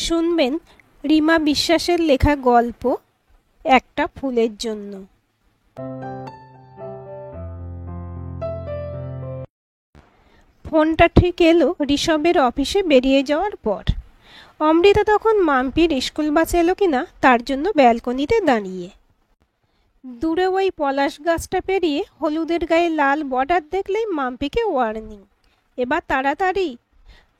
শুনবেন রিমা বিশ্বাসের লেখা গল্প একটা ফুলের জন্য। ফোনটা ঠিক এলো ঋষভের অফিসে বেরিয়ে যাওয়ার পর। অমৃতা তখন মাম্পির স্কুল বাস এলো কিনা তার জন্য ব্যালকনিতে দাঁড়িয়ে। দূরে ওই পলাশ গাছটা পেরিয়ে হলুদের গায়ে লাল বর্ডার দেখলেই মাম্পিকে ওয়ার্নিং, এবার তাড়াতাড়ি।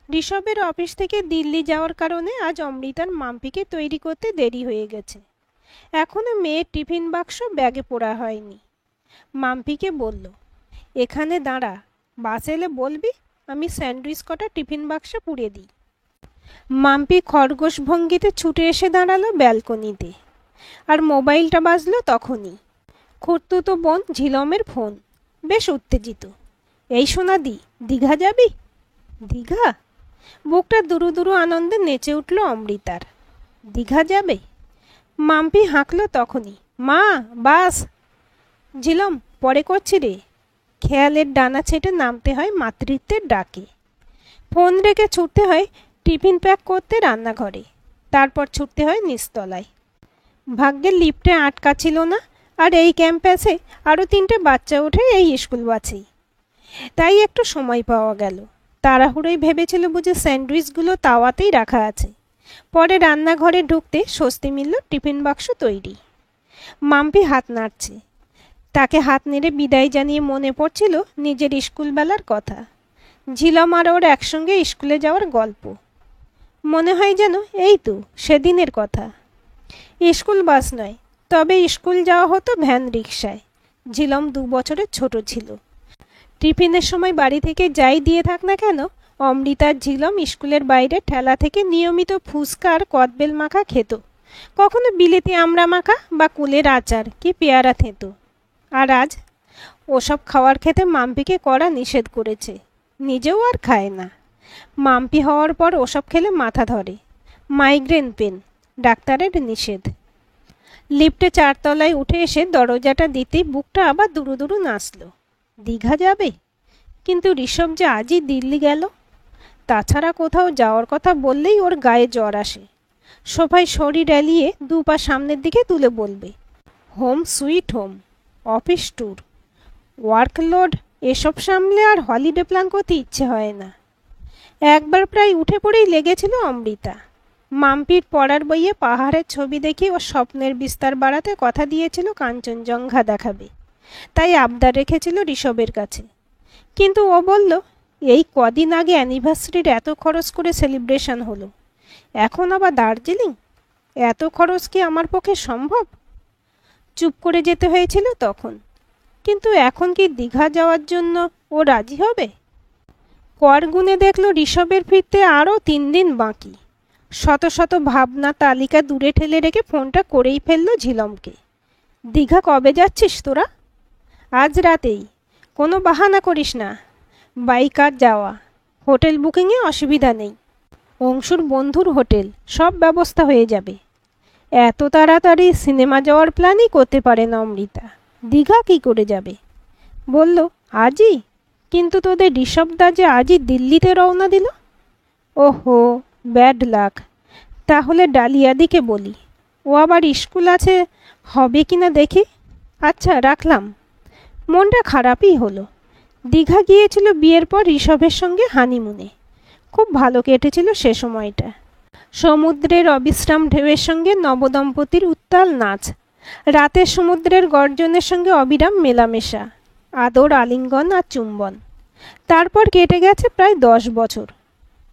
ঋষভের অফিস থেকে দিল্লি যাওয়ার কারণে আজ অমৃতার মাম্পিকে তৈরি করতে দেরি হয়ে গেছে। এখনো মেয়ের টিফিন বাক্স ব্যাগে পোড়া হয়নি। মাম্পিকে বলল, এখানে দাঁড়া, বাস এলে বলবি আমি স্যান্ডউইচ কটা টিফিন বাক্সে পুড়ে দিই। মাম্পি খরগোশ ভঙ্গিতে ছুটে এসে দাঁড়ালো ব্যালকনিতে। আর মোবাইলটা বাজলো তখনই। খুড়তুতো বোন ঝিলমের ফোন, বেশ উত্তেজিত। এই সোনাদি, দীঘা যাবি? দীঘা? বুকটা দুরু দুরু আনন্দে নেচে উঠল অমৃতার। দীঘা যাবে? মাম্পি হাঁকলো তখনই, মা বাস। ঝিলম, পরে করছি রে। খেয়ালের ডানা ছেটে নামতে হয় মাতৃত্বের ডাকে। ফোন রেখে ছুটতে হয় টিফিন প্যাক করতে রান্নাঘরে, তারপর ছুটতে হয় নিচতলায়। ভাগ্যের লিফটে আটকা ছিল না, আর এই ক্যাম্পাসে আরও 3টে বাচ্চা ওঠে এই স্কুল বাসেই। তাই একটু সময় পাওয়া গেল। তাড়াহুড়োই ভেবেছিল বুঝে স্যান্ডউইচগুলো তাওয়াতেই রাখা আছে। পরে রান্নাঘরে ঢুকতে স্বস্তি মিলল, টিফিন বাক্স তৈরি। মাম্পি হাত নাড়ছে। তাকে হাত নেড়ে বিদায় জানিয়ে মনে পড়ছিল নিজের স্কুলবেলার কথা। ঝিলম আর ওর একসঙ্গে স্কুলে যাওয়ার গল্প। মনে হয় যেন এই তো সেদিনের কথা। স্কুল বাস নয়, তবে স্কুল যাওয়া হতো ভ্যান রিকশায়। ঝিলম 2 বছরের ছোট ছিল। টিফিনের সময় বাড়ি থেকে যাই দিয়ে থাক না কেন, অমৃতার ঝিলম স্কুলের বাইরে ঠেলা থেকে নিয়মিত ফুচকা আর কদবেল মাখা খেত। কখনো বিলেতি আমড়া মাখা বা কুলের আচার কি পেয়ারা থেঁতো। আর আজ ওসব খাওয়ার খেতে মাম্পিকে কড়া নিষেধ করেছে, নিজেও আর খায় না। মাম্পি হওয়ার পর ওসব খেলে মাথা ধরে, মাইগ্রেন পেন, ডাক্তারের নিষেধ। লিফটে 4 তলায় উঠে এসে দরজাটা দিতেই বুকটা আবার দুরু দুরু নাচল। দীঘা যাবে? কিন্তু ঋষভ যে আজই দিল্লি গেল। তাছাড়া কোথাও যাওয়ার কথা বললেই ওর গায়ে জ্বর আসে। সোফায় শরীর এলিয়ে 2 পা সামনের দিকে তুলে বলবে, home sweet home, office tour, workload, এসব সামলে আর হলিডে প্ল্যান করতে ইচ্ছে হয় না। একবার প্রায় উঠে পড়েই লেগেছিল অমৃতা। মাম্পির পড়ার বইয়ে পাহাড়ের ছবি দেখে ও স্বপ্নের বিস্তার বাড়াতে কথা দিয়েছিল কাঞ্চনজঙ্ঘা দেখাবে, তাই আবদার রেখেছিল ঋষভের কাছে। কিন্তু ও বলল, এই কদিন আগে অ্যানিভার্সারির এত খরচ করে সেলিব্রেশন হলো, এখন আবার দার্জিলিং? এত খরচ কি আমার পক্ষে সম্ভব? চুপ করে যেতে হয়েছিল তখন। কিন্তু এখন কি দীঘা যাওয়ার জন্য ও রাজি হবে? কর গুনে দেখল ঋষভের ফিরতে আরও 3 দিন বাকি। শত শত ভাবনা তালিকা দূরে ঠেলে রেখে ফোনটা করেই ফেলল ঝিলমকে। দীঘা কবে যাচ্ছিস তোরা? আজ রাতেই। কোনো বাহানা করিস না। বাইক আর যাওয়া। হোটেল বুকিংয়ে অসুবিধা নেই। অংশুর বন্ধুর হোটেল, সব ব্যবস্থা হয়ে যাবে। এত তাড়াতাড়ি সিনেমা যাওয়ার প্ল্যানই করতে পারে না অমৃতা। দীঘা কী করে যাবে? বলল, আজই? কিন্তু তোদের ঋষভদা যে আজই দিল্লিতে রওনা দিল। ওহো, ব্যাড লাক। তাহলে ডালিয়াদিকে বলি, ও আবার স্কুল আছে, হবে কি না দেখি। আচ্ছা, রাখলাম। মনটা খারাপই হলো। দীঘা গিয়েছিল বিয়ের পর ঋষভের সঙ্গে হানিমুনে। খুব ভালো কেটেছিল সে সময়টা। সমুদ্রের অবিশ্রাম ঢেউয়ের সঙ্গে নবদম্পতির উত্তাল নাচ, রাতে সমুদ্রের গর্জনের সঙ্গে অবিরাম মেলামেশা, আদর, আলিঙ্গন আর চুম্বন। তারপর কেটে গেছে প্রায় 10 বছর।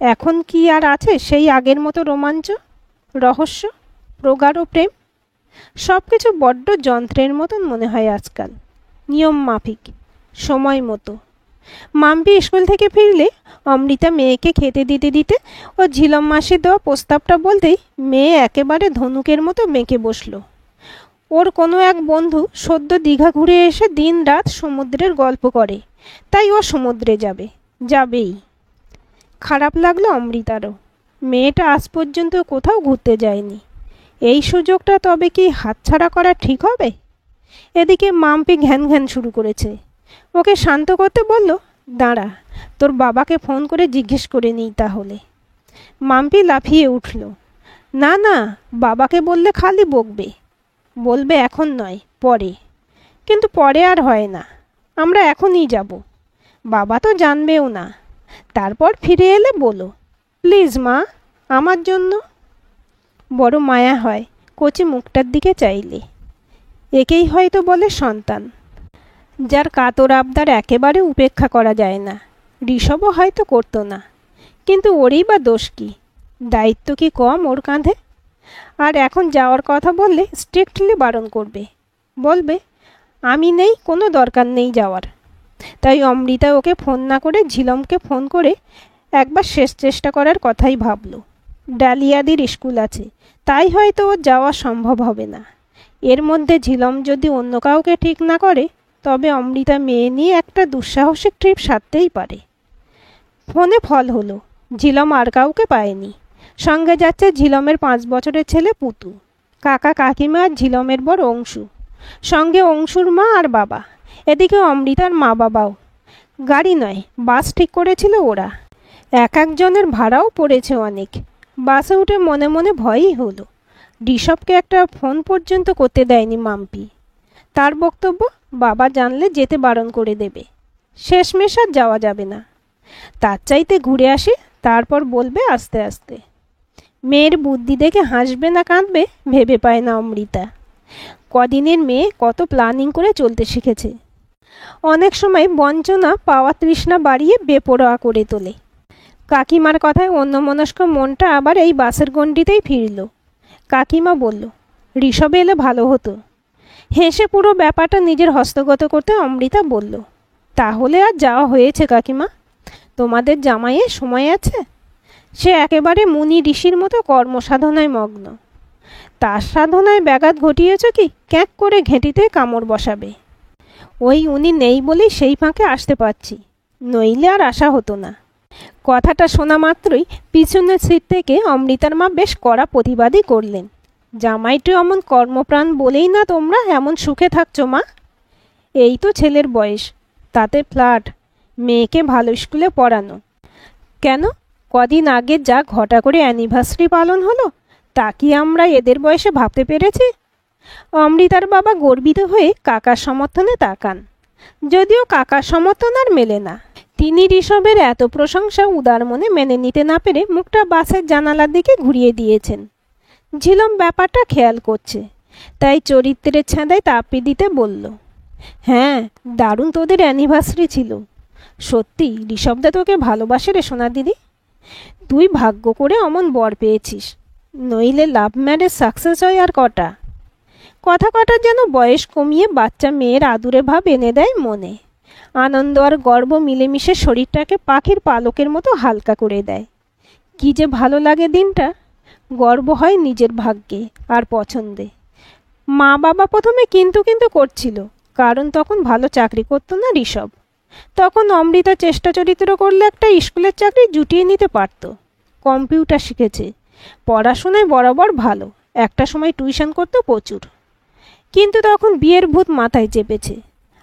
এখন কি আর আছে সেই আগের মতো রোমাঞ্চ, রহস্য, প্রগাঢ় প্রেম? সব কিছু বড্ড যন্ত্রের মতন মনে হয় আজকাল। নিয়ম মাফিক, সময় মতো। মাম্পি স্কুল থেকে ফিরলে অমৃতা মেয়েকে খেতে দিতে দিতে ও ঝিলম মাসির দেওয়া প্রস্তাবটা বলতেই মেয়ে একেবারে ধনুকের মতো বেঁকে বসল। ওর কোনো এক বন্ধু সদ্য দীঘা ঘুরে এসে দিন রাত সমুদ্রের গল্প করে, তাই ও সমুদ্রে যাবেই। খারাপ লাগলো অমৃতারও। মেয়েটা আজ পর্যন্ত কোথাও ঘুরতে যায়নি। এই সুযোগটা তবে কি হাতছাড়া করা ঠিক হবে? এদিকে মাম্পি ঘ্যান ঘ্যান শুরু করেছে। ওকে শান্ত করতে বলল, দাঁড়া, তোর বাবাকে ফোন করে জিজ্ঞেস করে নিই তাহলে। মাম্পি লাফিয়ে উঠল। না না, বাবাকে বললে খালি বকবে, বলবে এখন নয় পরে। কিন্তু পরে আর হয় না, আমরা এখনই যাব। বাবা তো জানবেও না, তারপর ফিরে এলে বলো। প্লিজ মা, আমার জন্য। বড় মায়া হয় কচি মুখটার দিকে চাইলে। একেই হয়তো বলে সন্তান, যার কাতর আবদার একেবারে উপেক্ষা করা যায় না। ঋষভও হয়তো করতো না, কিন্তু ওরই বা দোষ কি? দায়িত্ব কি কম ওর কাঁধে? আর এখন যাওয়ার কথা বললে স্ট্রিক্টলি বারণ করবে, বলবে আমি নেই, কোনো দরকার নেই যাওয়ার। তাই অমৃতা ওকে ফোন না করে ঝিলমকে ফোন করে একবার শেষ চেষ্টা করার কথাই ভাবল। ডালিয়াদির স্কুল আছে, তাই হয়তো ওর যাওয়া সম্ভব হবে না। এর মধ্যে ঝিলম যদি অন্য কাউকে ঠিক না করে, তবে অমৃতা মেয়ে নিয়ে একটা দুঃসাহসিক ট্রিপ সারতেই পারে। ফোনে ফল হলো, ঝিলম আর কাউকে পায়নি। সঙ্গে যাচ্ছে ঝিলমের 5 বছরের ছেলে পুতু, কাকা কাকিমা আর ঝিলমের বর অংশু, সঙ্গে অংশুর মা আর বাবা, এদিকে অমৃতার মা বাবাও। গাড়ি নয়, বাস ঠিক করেছিল ওরা। এক একজনের ভাড়াও পড়েছে অনেক। বাসে উঠে মনে মনে ভয়ই হলো। ঋষভকে একটা ফোন পর্যন্ত করতে দেয়নি মাম্পি। তার বক্তব্য, বাবা জানলে যেতে বারণ করে দেবে, শেষমেশ আর যাওয়া যাবে না। তার চাইতে ঘুরে আসি, তারপর বলবে আস্তে আস্তে। মেয়ের বুদ্ধি দেখে হাসবে না কাঁদবে ভেবে পায় না অমৃতা। কদিনের মেয়ে কত প্ল্যানিং করে চলতে শিখেছে। অনেক সময় বঞ্চনা পাওয়া তৃষ্ণা বাড়িয়ে বেপরোয়া করে তোলে। কাকিমার কথায় অন্যমনস্ক মনটা আবার এই বাসের গণ্ডিতেই ফিরল। কাকিমা বলল, ঋষভ এলে ভালো হতো। হেসে পুরো ব্যাপারটা নিজের হস্তগত করতে অমৃতা বলল, তাহলে আর যাওয়া হয়েছে কাকিমা? তোমাদের জামাইয়ের সময় আছে? সে একেবারে মুনি ঋষির মতো কর্মসাধনায় মগ্ন। তার সাধনায় ব্যাঘাত ঘটিয়েছ কি ক্যাঁক করে ঘেঁটিতে কামড় বসাবে। ওই উনি নেই বলেই সেই ফাঁকে আসতে পারছি, নইলে আর আসা হতো না। কথাটা শোনা মাত্রই পিছনের সিট থেকে অমৃতার মা বেশ কড়া প্রতিবাদই করলেন। জামাইটি অমন কর্মপ্রাণ বলেই না তোমরা এমন সুখে থাকছো মা। এই তো ছেলের বয়স, তাতে ফ্ল্যাট, মেয়েকে ভালো স্কুলে পড়ানো। কেন, কদিন আগে যা ঘটা করে অ্যানিভার্সারি পালন হলো, তা কি আমরা এদের বয়সে ভাবতে পেরেছি? অমৃতার বাবা গর্বিত হয়ে কাকার সমর্থনে তাকান, যদিও কাকার সমর্থন আর মেলে না। তিনি ঋষভের এত প্রশংসা উদার মনে মেনে নিতে না পেরে মুখটা বাসের জানালার দিকে ঘুরিয়ে দিয়েছেন। ঝিলম ব্যাপারটা খেয়াল করছে, তাই চরিত্রের ছেঁদায় তাপি দিতে বলল, হ্যাঁ দারুণ তোদের অ্যানিভার্সারি ছিল। সত্যি ঋষভদা তোকে ভালোবাসে রে সোনা দিদি। তুই ভাগ্য করে অমন বর পেয়েছিস, নইলে লাভ ম্যারেজ সাকসেস হয় আর কটা। কথা কটা যেন বয়স কমিয়ে বাচ্চা মেয়ের আদুরে ভাব এনে দেয় মনে। আনন্দ আর গর্ব মিলেমিশে শরীরটাকে পাখির পালকের মতো হালকা করে দেয়। কি যে ভালো লাগে দিনটা। গর্ব হয় নিজের ভাগ্যে আর পছন্দে। মা বাবা প্রথমে কিন্তু কিন্তু করছিল, কারণ তখন ভালো চাকরি করতো না ঋষভ। তখন অমৃতা চেষ্টা চরিত্র করলে একটা স্কুলের চাকরি জুটিয়ে নিতে পারত। কম্পিউটার শিখেছে, পড়াশোনায় বরাবর ভালো, একটা সময় টিউশন করতো প্রচুর। কিন্তু তখন বিয়ের ভূত মাথায় চেপেছে।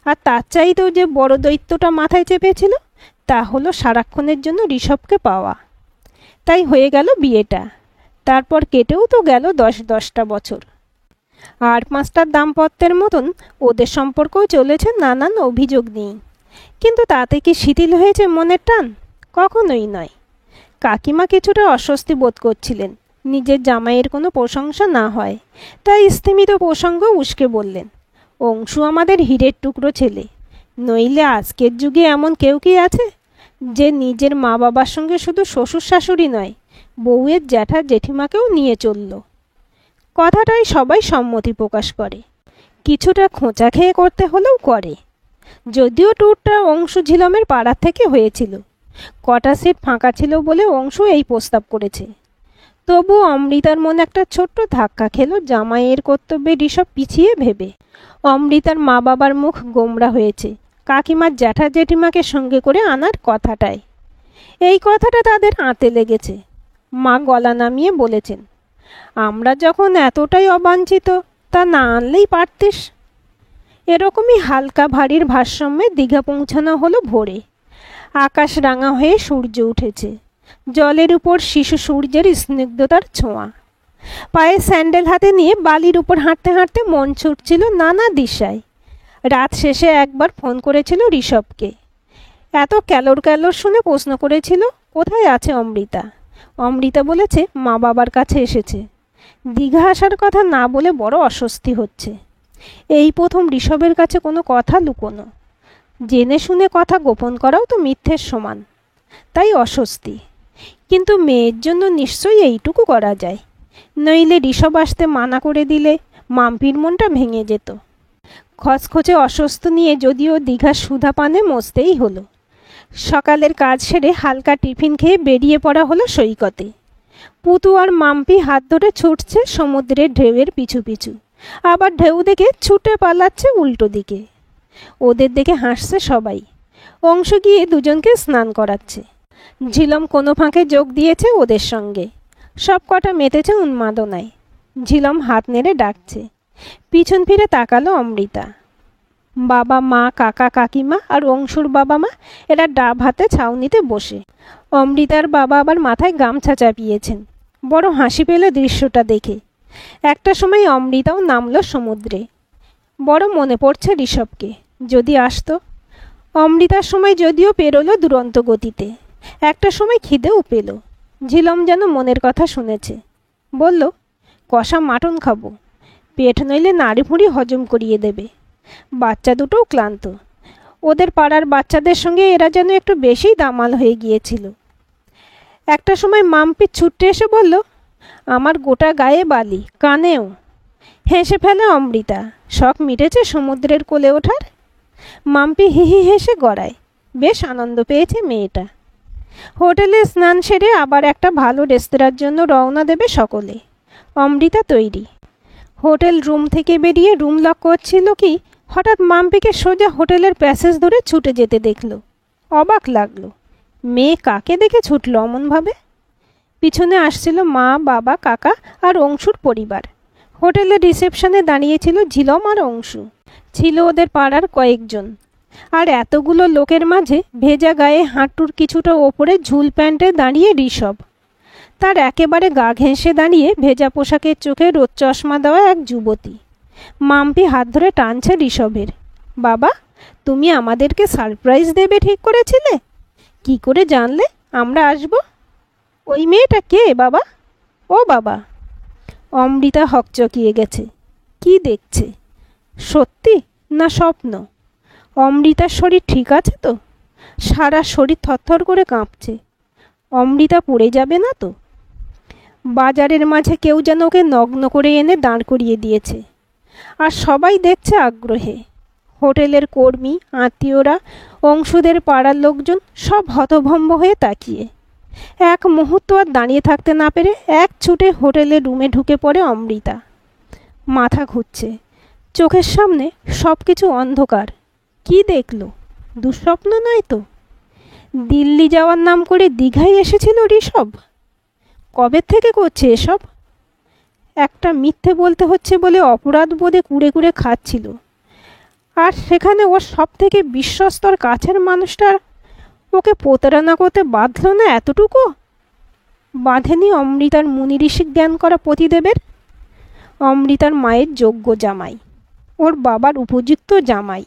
আর তার চাইতেও যে বড় দৈত্যটা মাথায় চেপেছিল, তা হলো সারাক্ষণের জন্য ঋষভকে পাওয়া। তাই হয়ে গেল বিয়েটা। তারপর কেটেও তো গেল 10-10টা বছর। আর 5টার দাম্পত্যের মতন ওদের সম্পর্কেও চলেছে নানান অভিযোগ নিয়ে। কিন্তু তাতে কি শিথিল হয়েছে মনের টান? কখনোই নয়। কাকিমা কিছুটা অস্বস্তি বোধ করছিলেন নিজের জামাইয়ের কোনো প্রশংসা না হয়, তাই স্থিমিত প্রসঙ্গ উস্কে বললেন, অংশু আমাদের হীরের টুকরো ছেলে। নইলে আজকের যুগে এমন কেউ কি আছে যে নিজের মা বাবার সঙ্গে শুধু শ্বশুর শাশুড়ি নয়, বউয়ের জ্যাঠা জেঠিমাকেও নিয়ে চলল। কথাটাই সবাই সম্মতি প্রকাশ করে, কিছুটা খোঁচা খেয়ে করতে হলেও করে। যদিও ট্যুরটা অংশু ঝিলমের পাড়ার থেকে হয়েছিল, কটা সিট ফাঁকা ছিল বলে অংশু এই প্রস্তাব করেছে। তবু অমৃতার মনে একটা ছোট্ট ধাক্কা খেলো জামাইয়ের কর্তব্যে ঋষভ পিছিয়ে ভেবে। অমৃতার মা বাবার মুখ গোমরা হয়েছে কাকিমার জ্যাঠা জেঠিমাকে সঙ্গে করে আনার কথাটায়। এই কথাটা তাদের আঁতে লেগেছে। মা গলা নামিয়ে বলেছেন, আমরা যখন এতটাই অবাঞ্ছিত, তা না আনলেই পারতিস। এরকমই হালকা ভারীর ভারসাম্যে দীঘা পৌঁছানো হলো ভোরে। আকাশ রাঙা হয়ে সূর্য উঠেছে, জলের উপর শিশু সূর্যের স্নিগ্ধতার ছোঁয়া। পায়ে স্যান্ডেল হাতে নিয়ে বালির উপর হাঁটতে হাঁটতে মন ছুটছিল নানা দিশায়। রাত শেষে একবার ফোন করেছিল ঋষভকে। এত ক্যালোর ক্যালোর শুনে প্রশ্ন করেছিল, কোথায় আছে অমৃতা? অমৃতা বলেছে মা বাবার কাছে এসেছে। দীঘা আসার কথা না বলে বড় অস্বস্তি হচ্ছে। এই প্রথম ঋষভের কাছে কোনো কথা লুকোনো। জেনে শুনে কথা গোপন করাও তো মিথ্যের সমান। তাই অস্বস্তি। কিন্তু মেয়ের জন্য নিশ্চয়ই এইটুকু করা যায়। নইলে ঋষভ আসতে মানা করে দিলে মাম্পির মনটা ভেঙে যেত। খচখচে অস্বস্তি নিয়ে যদিও দীঘার সুধা পানে মজতেই হলো। সকালের কাজ সেরে হালকা টিফিন খেয়ে বেরিয়ে পড়া হলো সৈকতে। পুতু আর মাম্পি হাত ধরে ছুটছে সমুদ্রের ঢেউয়ের পিছু পিছু, আবার ঢেউ দেখে ছুটে পালাচ্ছে উল্টো দিকে। ওদের দেখে হাসছে সবাই। অংশ গিয়ে দুজনকে স্নান করাচ্ছে। ঝিলম কোনো ফাঁকে যোগ দিয়েছে ওদের সঙ্গে। সব কটা মেতেছে উন্মাদনায়। ঝিলম হাত নেড়ে ডাকছে। পিছন ফিরে তাকালো অমৃতা। বাবা মা কাকা কাকিমা আর অংশুর বাবা মা এরা ডাব হাতে ছাউনিতে বসে। অমৃতার বাবা আবার মাথায় গামছা চাপিয়েছেন। বড় হাসি পেল দৃশ্যটা দেখে। একটা সময় অমৃতাও নামলো সমুদ্রে। বড় মনে পড়ছে ঋষভকে। যদি আসতো। অমৃতার সময় যদিও পেরোলো দুরন্ত গতিতে। একটা সময় খিদেও পেল। ঝিলম যেন মনের কথা শুনেছে। বলল, কষা মাটন খাবো। পেট নইলে নাড়ি ভুঁড়ি হজম করিয়ে দেবে। বাচ্চা দুটোও ক্লান্ত। ওদের পাড়ার বাচ্চাদের সঙ্গে এরা যেন একটু বেশি দামাল হয়ে গিয়েছিল। একটা সময় মাম্পি ছুটে এসে বলল, আমার গোটা গায়ে বালি, কানেও। হেসে ফেলে অমৃতা। শখ মিটেছে সমুদ্রের কোলে ওঠার। মাম্পি হিহি হেসে গড়ায়। বেশ আনন্দ পেয়েছে মেয়েটা। হোটেলে স্নান সেরে আবার একটা ভালো রেস্তোরাঁর জন্য রওনা দেবে সকলে। অমৃতা তৈরি। হোটেল রুম থেকে বেরিয়ে রুম লক করছিল কি হঠাৎ মাম্পিকে সোজা হোটেলের প্যাসেজ ধরে ছুটে যেতে দেখল। অবাক লাগলো। মেয়ে কাকে দেখে ছুটল অমনভাবে? পিছনে আসছিল মা বাবা কাকা আর অংশুর পরিবার। হোটেলের রিসেপশনে দাঁড়িয়েছিল ঝিলম আর অংশু। ছিল ওদের পাড়ার কয়েকজন। আর এতগুলো লোকের মাঝে ভেজা গায়ে হাঁটুর কিছুটা ওপরে ঝুল প্যান্টে দাঁড়িয়ে ঋষভ। তার একেবারে গা ঘেঁষে দাঁড়িয়ে ভেজা পোশাকের চোখে রোদ চশমা দেওয়া এক যুবতী। মাম্পি হাত ধরে টানছে ঋষভের। বাবা, তুমি আমাদেরকে সারপ্রাইজ দেবে ঠিক করেছিলে? কি করে জানলে আমরা আসব? ওই মেয়েটা কে বাবা? ও বাবা। অমৃতা হকচকিয়ে গেছে। কি দেখছে? সত্যি না স্বপ্ন? অমৃতার শরীর ঠিক আছে তো? সারা শরীর থরথর করে কাঁপছে। অমৃতা পড়ে যাবে না তো? বাজারের মাঝে কেউ যেন ওকে নগ্ন করে এনে দাঁড় করিয়ে দিয়েছে। আর সবাই দেখছে আগ্রহে। হোটেলের কর্মী, আত্মীয়রা, অংশুদের পাড়ার লোকজন সব হতভম্ব হয়ে তাকিয়ে। এক মুহূর্ত আর দাঁড়িয়ে থাকতে না পেরে এক ছুটে হোটেলের রুমে ঢুকে পড়ে অমৃতা। মাথা ঘুরছে। চোখের সামনে সব কিছু অন্ধকার। কি দেখলো? দুঃস্বপ্ন নয় তো? দিল্লি যাওয়ার নাম করে দীঘায় এসেছিল ঋষভ। কবে থেকে করছে এসব? একটা মিথ্যে বলতে হচ্ছে বলে অপরাধ বোধে কুড়ে কুড়ে খাচ্ছিল। আর সেখানে ওর সব থেকে বিশ্বস্তর কাছের মানুষটা ওকে প্রতারণা করতে বাঁধল না এতটুকু? বাঁধেনি অমৃতার মুনি ঋষিক জ্ঞান করা পতিদেবের? অমৃতার মায়ের যোগ্য জামাই, ওর বাবার উপযুক্ত জামাই,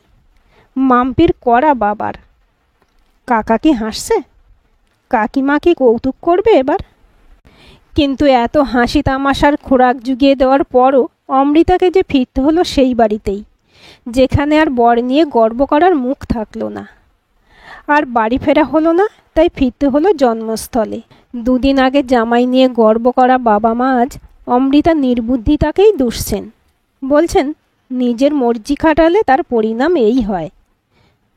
মাম্পির করা বাবার। কাকা কি হাসছে? কাকিমা কি কৌতুক করবে এবার? কিন্তু এত হাসি তামাশার খোরাক জুগিয়ে দেওয়ার পরও অমৃতাকে যে ফিরতে হলো সেই বাড়িতেই, যেখানে আর বর নিয়ে গর্ব করার মুখ থাকলো না। আর বাড়ি ফেরা হলো না, তাই ফিরতে হলো জন্মস্থলে। দুদিন আগে জামাই নিয়ে গর্ব করা বাবা মা আজ অমৃতা নির্বুদ্ধিতাকেই দুষছেন। বলছেন নিজের মর্জি খাটালে তার পরিণাম এই হয়।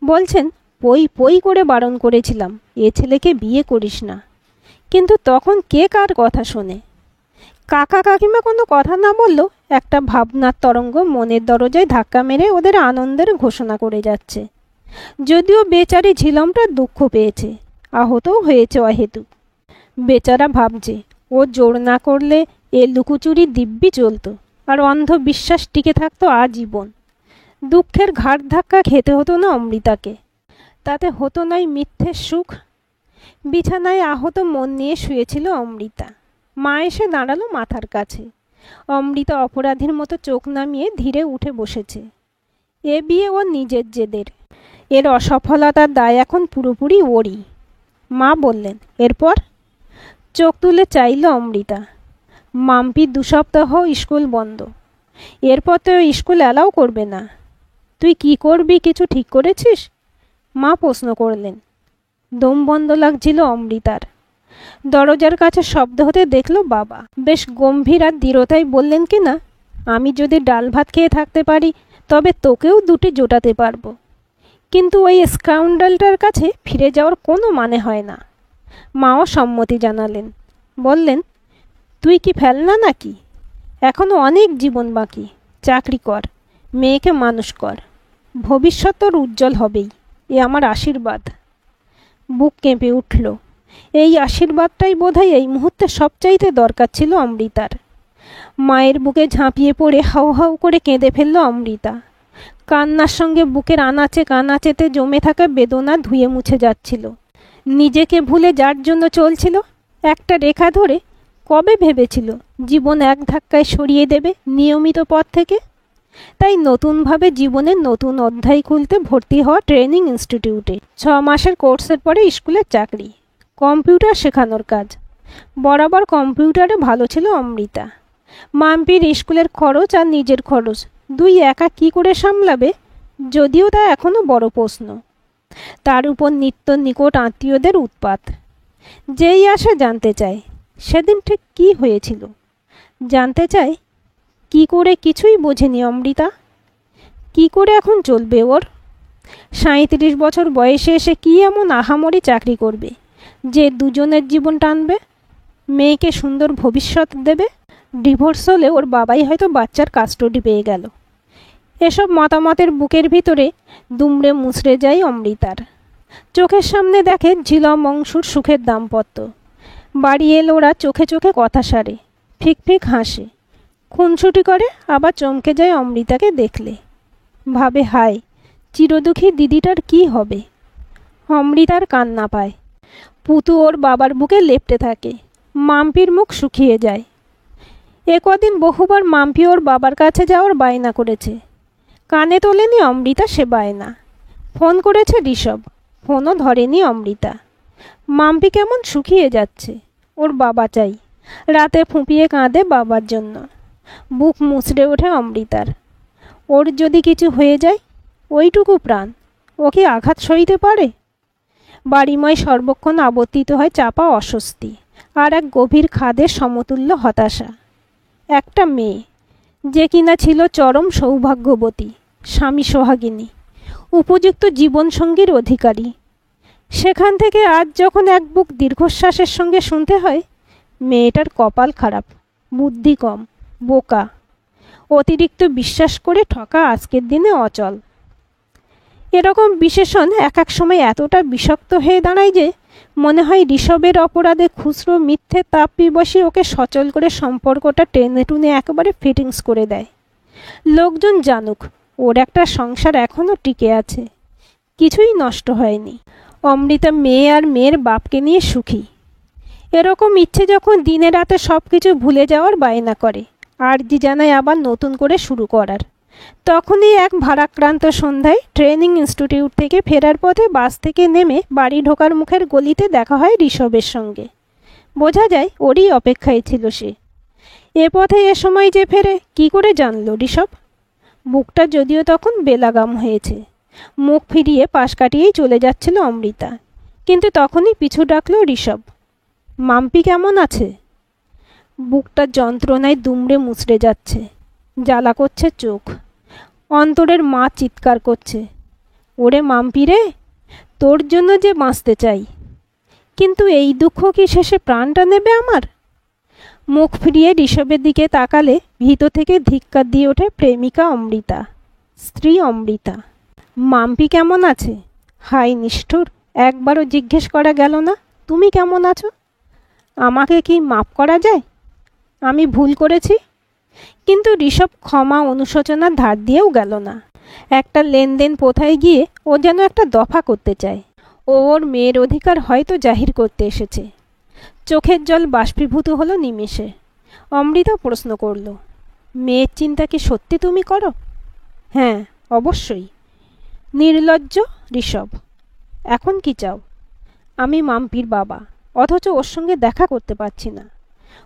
বলছেন পই পই করে বারণ করেছিলাম এ ছেলেকে বিয়ে করিস না, কিন্তু তখন কে কার কথা শোনে? কাকা কাকিমা কোনো কথা না বললেও একটা ভাবনার তরঙ্গ মনের দরজায় ধাক্কা মেরে ওদের আনন্দের ঘোষণা করে যাচ্ছে। যদিও বেচারি ঝিলমটা দুঃখ পেয়েছে, আহতও হয়েছে অহেতুক। বেচারা ভাবছে ও জোর না করলে এ লুকোচুরি দিব্যি চলত, আর অন্ধ বিশ্বাস টিকে থাকতো আজীবন। দুঃখের ঘাট ধাক্কা খেতে হতো না অমৃতাকে। তাতে হতো নয় মিথ্যে সুখ। বিছানায় আহত মন নিয়ে শুয়েছিল অমৃতা। মা এসে দাঁড়ালো মাথার কাছে। অমৃতা অপরাধীর মতো চোখ নামিয়ে ধীরে উঠে বসেছে। এ বিয়ে ওর নিজের জেদের। এর অসফলতার দায় এখন পুরোপুরি ওরই। মা বললেন, এরপর? চোখ তুলে চাইল অমৃতা। মাম্পি 2 সপ্তাহ স্কুল বন্ধ। এরপর তো স্কুল অ্যালাউ করবে না। তুই কি করবি কিছু ঠিক করেছিস? মা প্রশ্ন করলেন। দম বন্ধ লাগছিল অমৃতার। দরজার কাছে শব্দ হতে দেখল বাবা। বেশ গম্ভীর আর দৃঢ়তায় বললেন কি না, আমি যদি ডাল ভাত খেয়ে থাকতে পারি তবে তোকেও 2টি জোটাতে পারবো, কিন্তু ওই স্কাউন্ডালটার কাছে ফিরে যাওয়ার কোনো মানে হয় না। মাও সম্মতি জানালেন। বললেন, তুই কি ফেলনা নাকি? এখনো অনেক জীবন বাকি। চাকরি কর, মেয়েকে মানুষ কর, ভবিষ্যৎ তোর উজ্জ্বল হবেই, এ আমার আশীর্বাদ। বুক কেঁপে উঠল। এই আশীর্বাদটাই বোধহয় এই মুহূর্তে সবচাইতে দরকার ছিল অমৃতার। মায়ের বুকে ঝাঁপিয়ে পড়ে হাউ হাউ করে কেঁদে ফেলল অমৃতা। কান্নার সঙ্গে বুকের আনাচে কানাচেতে জমে থাকা বেদনা ধুয়ে মুছে যাচ্ছিল। নিজেকে ভুলে যার জন্য চলছিল একটা রেখা ধরে, কবে ভেবেছিল জীবন এক ধাক্কায় সরিয়ে দেবে নিয়মিত পথ থেকে? তাই নতুনভাবে জীবনের নতুন অধ্যায় খুলতে ভর্তি হওয়া ট্রেনিং ইনস্টিটিউটে। 6 মাসের কোর্সের পরে স্কুলের চাকরি, কম্পিউটার শেখানোর কাজ। বরাবর কম্পিউটারে ভালো ছিল অমৃতা। মাম্পির স্কুলের খরচ আর নিজের খরচ দুই একা কি করে সামলাবে, যদিও তা এখনও বড় প্রশ্ন। তার উপর নিত্য নিকট আত্মীয়দের উৎপাত। যেই আসে জানতে চায় সেদিন ঠিক কী হয়েছিল। জানতে চায় কি করে, কিছুই বোঝেনি অমৃতা। কি করে এখন চলবে ওর? 37 বছর বয়সে এসে কি এমন আহামরি চাকরি করবে যে দুজনের জীবন টানবে, মেয়েকে সুন্দর ভবিষ্যৎ দেবে? ডিভোর্স হলে ওর বাবাই হয়তো বাচ্চার কাস্টডি পেয়ে গেল। এসব মতামতের বুকের ভিতরে দুমড়ে মুচড়ে যায় অমৃতার। চোখের সামনে দেখে ঝিলম অংশুর সুখের দাম্পত্য। বাড়ি এলে ওরা চোখে চোখে কথা সারে, ফিক ফিক হাসে, খুনসুটি করে, আবার চমকে যায় অমৃতাকে দেখলে। ভাবে, হায়, চিরদুখী দিদিটার কি হবে? অমৃতার কান্না পায়। পুতু ওর বাবার বুকে লেপ্টে থাকে। মাম্পির মুখ শুকিয়ে যায়। কদিন বহুবার মাম্পি ওর বাবার কাছে যাওয়ার বায়না করেছে। কানে তোলেনি অমৃতা সে বায়না। ফোন করেছে ঋষভ, ফোনও ধরেনি অমৃতা। মাম্পি কেমন শুকিয়ে যাচ্ছে। ওর বাবা চাই। রাতে ফুঁপিয়ে কাঁদে বাবার জন্য। বুক মুচড়ে ওঠে অমৃতার। ওর যদি কিছু হয়ে যায়, ওইটুকু প্রাণ, ও কি আঘাত সইতে পারে? বাড়িময় সর্বক্ষণ আবর্তিত হয় চাপা অস্বস্তি আর এক গভীর খাদের সমতুল্য হতাশা। একটা মেয়ে যে কিনা ছিল চরম সৌভাগ্যবতী, স্বামী সোহাগিনী, উপযুক্ত জীবনসঙ্গীর অধিকারী, সেখান থেকে আজ যখন এক বুক দীর্ঘশ্বাসের সঙ্গে শুনতে হয় মেয়েটার কপাল খারাপ, বুদ্ধি কম, বোকা, অতিরিক্ত বিশ্বাস করে ঠকা আজকের দিনে অচল। এরকম বিশেষণ এক এক সময় এতটা বিষাক্ত হয়ে দাঁড়ায় যে মনে হয় ঋষভের অপরাধে খুচরো মিথ্যে তাপ বসে ওকে সচল করে সম্পর্কটা টেনে টুনে একেবারে ফিটিংস করে দেয়। লোকজন জানুক ওর একটা সংসার এখনও টিকে আছে, কিছুই নষ্ট হয়নি। অমৃতা মেয়ে আর মেয়ের বাপকে নিয়ে সুখী। এরকম ইচ্ছে যখন দিনে রাতে সব কিছু ভুলে যাওয়ার বায়না করে, আর্জি জানায় আবার নতুন করে শুরু করার, তখনই এক ভারাক্রান্ত সন্ধ্যায় ট্রেনিং ইনস্টিটিউট থেকে ফেরার পথে বাস থেকে নেমে বাড়ি ঢোকার মুখের গলিতে দেখা হয় ঋষভের সঙ্গে। বোঝা যায় ওরই অপেক্ষায় ছিল সে। এ পথে এ সময় যে ফেরে কি করে জানল ঋষভ? বুকটা যদিও তখন বেলাগাম হয়েছে। মুখ ফিরিয়ে পাশ কাটিয়েই চলে যাচ্ছিল অমৃতা, কিন্তু তখনই পিছু ডাকল ঋষভ। মাম্পি কেমন আছে? বুকটা যন্ত্রণায় দুমড়ে মুচড়ে যাচ্ছে, জ্বালা করছে চোখ। অন্তরের মা চিৎকার করছে, ওরে মাম্পি রে, তোর জন্য যে বাঁচতে চাই, কিন্তু এই দুঃখ কি শেষে প্রাণটা নেবে আমার? মুখ ফিরিয়ে ঋষভের দিকে তাকালে ভিতর থেকে ধিক্কার দিয়ে ওঠে প্রেমিকা অমৃতা, স্ত্রী অমৃতা। মাম্পি কেমন আছে? হাই নিষ্ঠুর, একবারও জিজ্ঞেস করা গেল না তুমি কেমন আছো? আমাকে কি মাপ করা যায়? আমি ভুল করেছি। কিন্তু ঋষভ ক্ষমা অনুশোচনার ধার দিয়েও গেল না। একটা লেনদেন কোথায় গিয়ে ও যেন একটা দফা করতে চায়। ও ওর মেয়ের অধিকার হয়তো জাহির করতে এসেছে। চোখের জল বাষ্পীভূত হলো নিমেষে। অমৃতা প্রশ্ন করল, মেয়ের চিন্তা কি সত্যি তুমি করো? হ্যাঁ, অবশ্যই। নির্লজ্জ ঋষভ। এখন কি চাও? আমি মাম্পির বাবা, অথচ ওর সঙ্গে দেখা করতে পারছি না।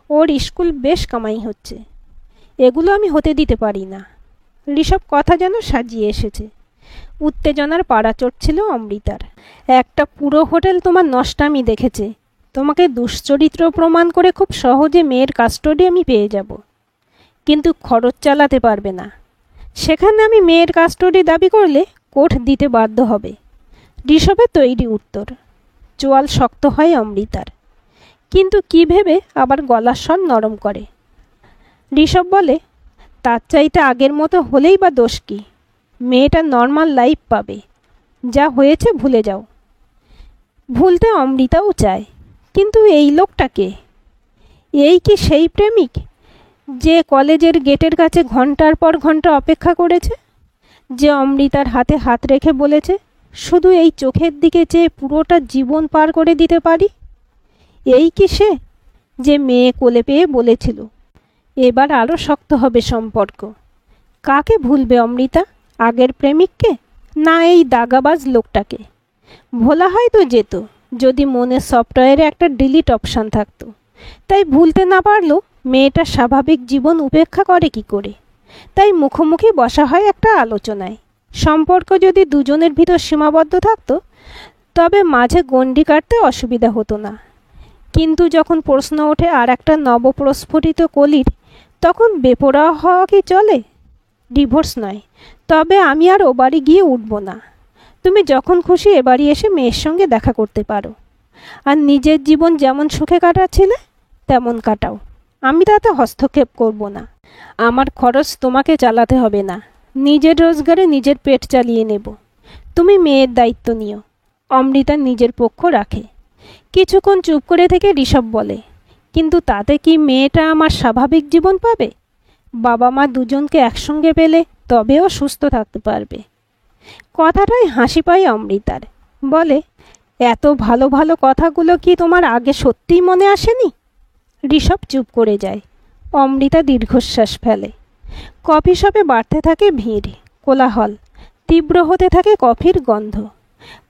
ওর স্কুল বেশ কামাই হচ্ছে, এগুলো আমি হতে দিতে পারি না। ঋষভ কথা যেন সাজিয়ে এসেছে। উত্তেজনার পাড়া চড়ছিল অমৃতার। একটা পুরো হোটেল তোমার নষ্টামি দেখেছে। তোমাকে দুশ্চরিত্র প্রমাণ করে খুব সহজে মেয়ের কাস্টডি আমি পেয়ে যাব, কিন্তু খরচ চালাতে পারবে না। সেখানে আমি মেয়ের কাস্টডি দাবি করলে কোর্ট দিতে বাধ্য হবে। ঋষভের তৈরি উত্তর। চোয়াল শক্ত হয় অমৃতার, কিন্তু কি ভেবে আবার গলার স্বর নরম করে। ঋষভ বলে, তার চাইতে আগের মতো হলেই বা দোষ কি? মেয়েটা নর্মাল লাইফ পাবে। যা হয়েছে ভুলে যাও। ভুলতে অমৃতাও চায়, কিন্তু এই লোকটাকে, এই কি সেই প্রেমিক যে কলেজের গেটের কাছে ঘন্টার পর ঘন্টা অপেক্ষা করেছে, যে অমৃতার হাতে হাত রেখে বলেছে, শুধু এই চোখের দিকে চেয়ে পুরোটা জীবন পার করে দিতে পারি? এই কি সে যে মেয়ে কোলে পেয়ে বলেছিল, এবার আরও শক্ত হবে সম্পর্ক? কাকে ভুলবে অমৃতা? আগের প্রেমিককে, না এই দাগাবাজ লোকটাকে? ভোলা হয়তো যেত যদি মনের সফটওয়্যারে একটা ডিলিট অপশান থাকতো। তাই ভুলতে না পারলেও মেয়েটা স্বাভাবিক জীবন উপেক্ষা করে কি করে? তাই মুখোমুখি বসা হয় একটা আলোচনায়। সম্পর্ক যদি দুজনের ভিতর সীমাবদ্ধ থাকতো তবে মাঝে গণ্ডি কাটতে অসুবিধা হতো না। কিন্তু যখন প্রশ্ন ওঠে আর একটা নবপ্রস্ফুটিত কলির, তখন বেপরোয়া হওয়া কি চলে? ডিভোর্স নয়, তবে আমি আর ও বাড়ি গিয়ে উঠব না। তুমি যখন খুশি এ বাড়ি এসে মেয়ের সঙ্গে দেখা করতে পারো, আর নিজের জীবন যেমন সুখে কাটাচ্ছিলে তেমন কাটাও। আমি তাতে হস্তক্ষেপ করব না। আমার খরচ তোমাকে চালাতে হবে না। নিজের রোজগারে নিজের পেট চালিয়ে নেব। তুমি মেয়ের দায়িত্ব নিও। অমৃতা নিজের পক্ষ রাখে। কিছুক্ষণ চুপ করে থেকে ঋষভ বলে, কিন্তু তাতে কি মেয়েটা আমার স্বাভাবিক জীবন পাবে? বাবা মা দুজনকে একসঙ্গে পেলে তবেও সুস্থ থাকতে পারবে। কথাটাই হাসি পায় অমৃতার। বলে, এত ভালো ভালো কথাগুলো কি তোমার আগে সত্যিই মনে আসেনি? ঋষভ চুপ করে যায়। অমৃতা দীর্ঘশ্বাস ফেলে। কফি শপে বাড়তে থাকে ভিড়, কোলাহল। তীব্র হতে থাকে কফির গন্ধ।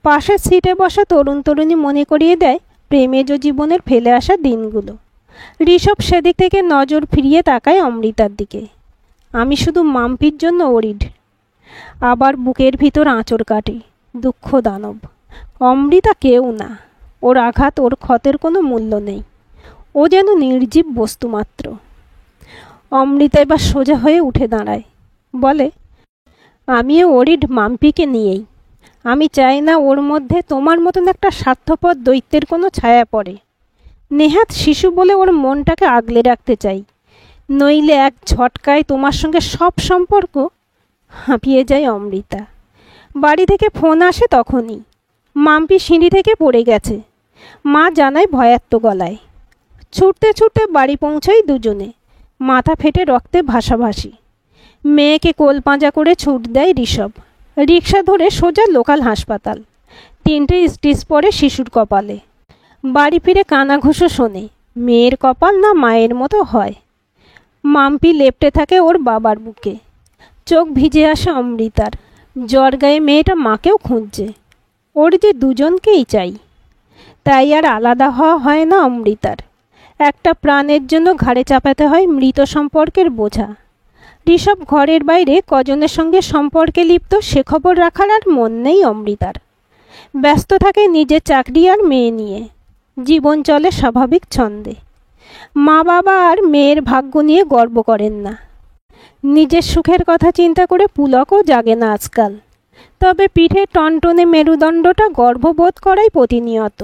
পাশের সিটে বসা তরুণ তরুণী মনে করিয়ে দেয় প্রেমেজ জীবনের ফেলে আসা দিনগুলো। ঋষভ সেদিক থেকে নজর ফিরিয়ে তাকায় অমৃতার দিকে। আমি শুধু মাম্পির জন্য ওরিড। আবার বুকের ভিতর আঁচড় কাটে দুঃখ দানব। অমৃতা কেউ না। ওর আঘাত, ওর ক্ষতের কোনো মূল্য নেই। ও যেন নির্জীব বস্তু মাত্র। অমৃতা এবার সোজা হয়ে উঠে দাঁড়ায়। বলে, আমিও ওরিড মাম্পিকে নিয়েই। আমি চাই না ওর মধ্যে তোমার মতন একটা স্বার্থপর দৈত্যের কোনো ছায়া পড়ে। নেহাত শিশু বলে ওর মনটাকে আগলে রাখতে চাই, নইলে এক ঝটকায় তোমার সঙ্গে সব সম্পর্ক। হাঁপিয়ে যায় অমৃতা। বাড়ি থেকে ফোন আসে তখনই। মাম্পি সিঁড়ি থেকে পড়ে গেছে। মা জানায় ভয়ার্ত গলায়। ছুটতে ছুটতে বাড়ি পৌঁছাই দুজনে, মাথা ফেটে রক্তে ভাসাভাসি। মেয়েকে কোল পাঁজা করে ছুট দেয় ঋষভ। রিক্সা ধরে সোজা লোকাল হাসপাতাল। 3টে স্টিচ পড়ে শিশুর কপালে। বাড়ি ফিরে কানাঘুষো শোনে। মেয়ের কপাল না মায়ের মতো হয়। মাম্পি লেপ্টে থাকে ওর বাবার বুকে। চোখ ভিজে আসে অমৃতার। জ্বর গায়ে মেয়েটা মাকেও খুঁজছে। ওর যে দুজনকেই চাই। তাই আর আলাদা হওয়া হয় না অমৃতার। একটা প্রাণের জন্য ঘাড়ে চাপাতে হয় মৃত সম্পর্কের বোঝা। ঋষভ ঘরের বাইরে কজনের সঙ্গে সম্পর্কে লিপ্ত সে খবর রাখার আর মন নেই অমৃতার। ব্যস্ত থাকে নিজের চাকরি আর মেয়ে নিয়ে। জীবন চলে স্বাভাবিক ছন্দে। মা বাবা আর মেয়ের ভাগ্য নিয়ে গর্ব করেন না। নিজের সুখের কথা চিন্তা করে পুলকও জাগে না আজকাল। তবে পিঠে টনটনে মেরুদণ্ডটা গর্ববোধ করাই প্রতিনিয়ত।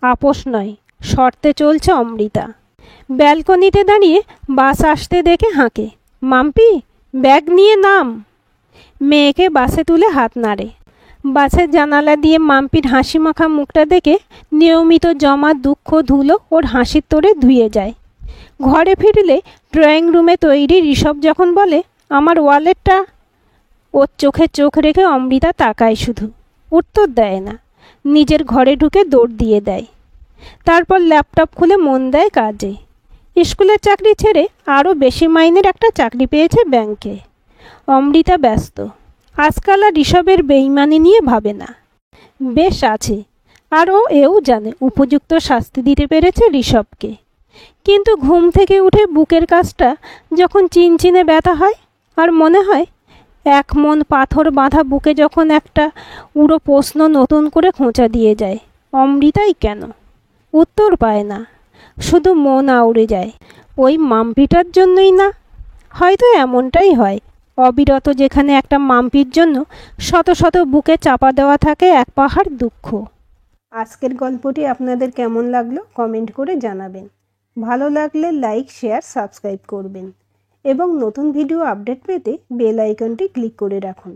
আপোষ নয়, শর্তে চলছে অমৃতা। ব্যালকনিতে দাঁড়িয়ে বাস আসতে দেখে হাঁকে, মাম্পি ব্যাগ নিয়ে নাম। মেয়েকে বাসে তুলে হাত নাড়ে। বাসের জানালা দিয়ে মাম্পির হাসি মাখা মুখটা দেখে নিয়মিত জমা দুঃখ ধুলো ওর হাসির তোড়ে ধুয়ে যায়। ঘরে ফিরলে ড্রয়িং রুমে তৈরি ঋষভ যখন বলে, আমার ওয়ালেটটা, ওর চোখে চোখ রেখে অমৃতা তাকায় শুধু, উত্তর দেয় না। নিজের ঘরে ঢুকে দৌড় দিয়ে দেয়। তারপর ল্যাপটপ খুলে মন দেয় কাজে। স্কুলের চাকরি ছেড়ে আরও বেশি মাইনের একটা চাকরি পেয়েছে ব্যাংকে। অমৃতা ব্যস্ত। আজকাল আর ঋষভের বেইমানি নিয়ে ভাবে না। বেশ আছে, আর এও জানে উপযুক্ত শাস্তি দিতে পেরেছে ঋষভকে। কিন্তু ঘুম থেকে উঠে বুকের কাছটা যখন চিনচিনে ব্যথা হয়, আর মনে হয় এক মন পাথর বাঁধা বুকে যখন একটা উড়ো প্রশ্ন নতুন করে খোঁচা দিয়ে যায়, অমৃতাই কেন? উত্তর পায় না, শুধু মন আউড়ে যায়। ওই মাম্পিটার জন্যই না? হয়তো এমনটাই হয়। অবিরত যেখানে একটা মাম্পির জন্য শত শত বুকে চাপা দেওয়া থাকে এক পাহাড় দুঃখ। আজকের গল্পটি আপনাদের কেমন লাগলো কমেন্ট করে জানাবেন। ভালো লাগলে লাইক, শেয়ার, সাবস্ক্রাইব করবেন এবং নতুন ভিডিও আপডেট পেতে বেল আইকনটি ক্লিক করে রাখুন।